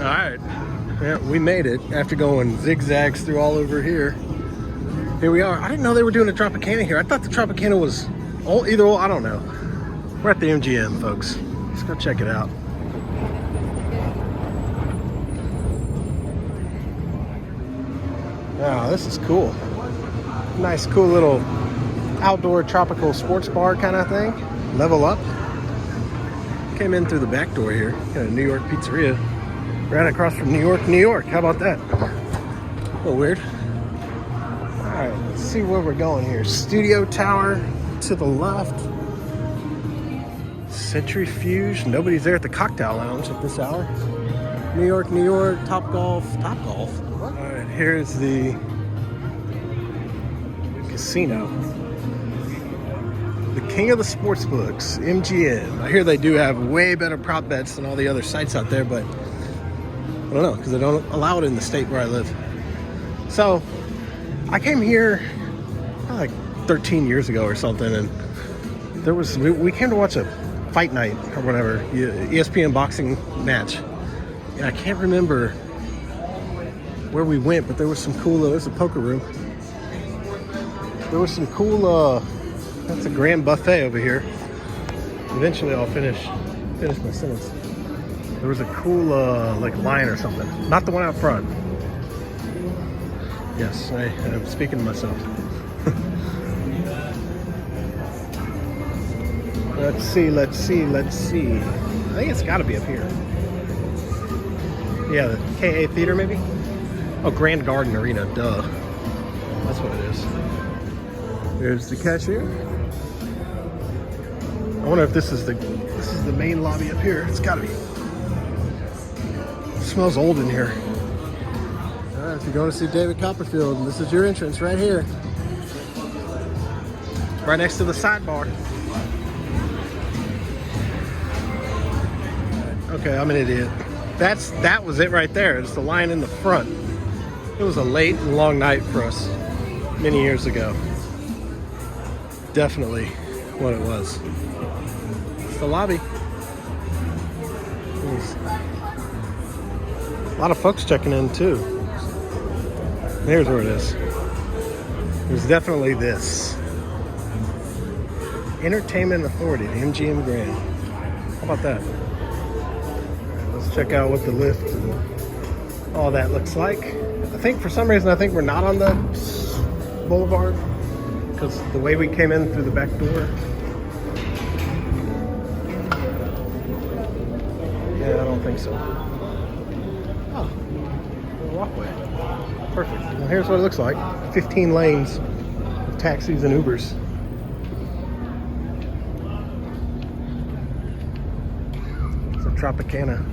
Alright, yeah, we made it after going zigzags through all over here. Here we are. I didn't know they were doing a Tropicana here. I thought the Tropicana was either I don't know. We're at the MGM, folks. Let's go check it out. Wow, this is cool. Nice, cool little outdoor tropical sports bar kind of thing. Level up. Came in through the back door here. Got a New York pizzeria right across from New York, New York. How about that? A little weird. All right, let's see where we're going here. Studio Tower to the left. Centrifuge. Nobody's there at the cocktail lounge at this hour. New York, New York. Top Golf. Top Golf. All right, here's the casino. The king of the sports books, MGM. I hear they do have way better prop bets than all the other sites out there, but I don't know, because they don't allow it in the state where I live. So I came here like 13 years ago or something, and we came to watch a fight night or whatever, ESPN boxing match. And I can't remember where we went, but there was some cool, there's a poker room. There was some cool, that's a grand buffet over here. Eventually I'll finish my sentence. There was a cool, like line or something. Not the one out front. Yes, I'm speaking to myself. Let's see. I think it's gotta be up here. Yeah, the KA Theater maybe? Oh, Grand Garden Arena, duh. That's what it is. There's the cashier. I wonder if this is the main lobby up here. It's gotta be. It smells old in here. All right, if you're going to see David Copperfield, this is your entrance right here. Right next to the sidebar. Okay, I'm an idiot. That was it right there. It's the line in the front. It was a late and long night for us many years ago. Definitely what it was. It's the lobby. A lot of folks checking in too. Here's where it is. There's definitely this. Entertainment Authority, the MGM Grand. How about that? Let's check out what the lift and all that looks like. I think for some reason, we're not on the boulevard because the way we came in through the back door. Yeah, I don't think so. Oh, a walkway. Perfect. Well, here's what it looks like. 15 lanes of taxis and Ubers. It's a Tropicana.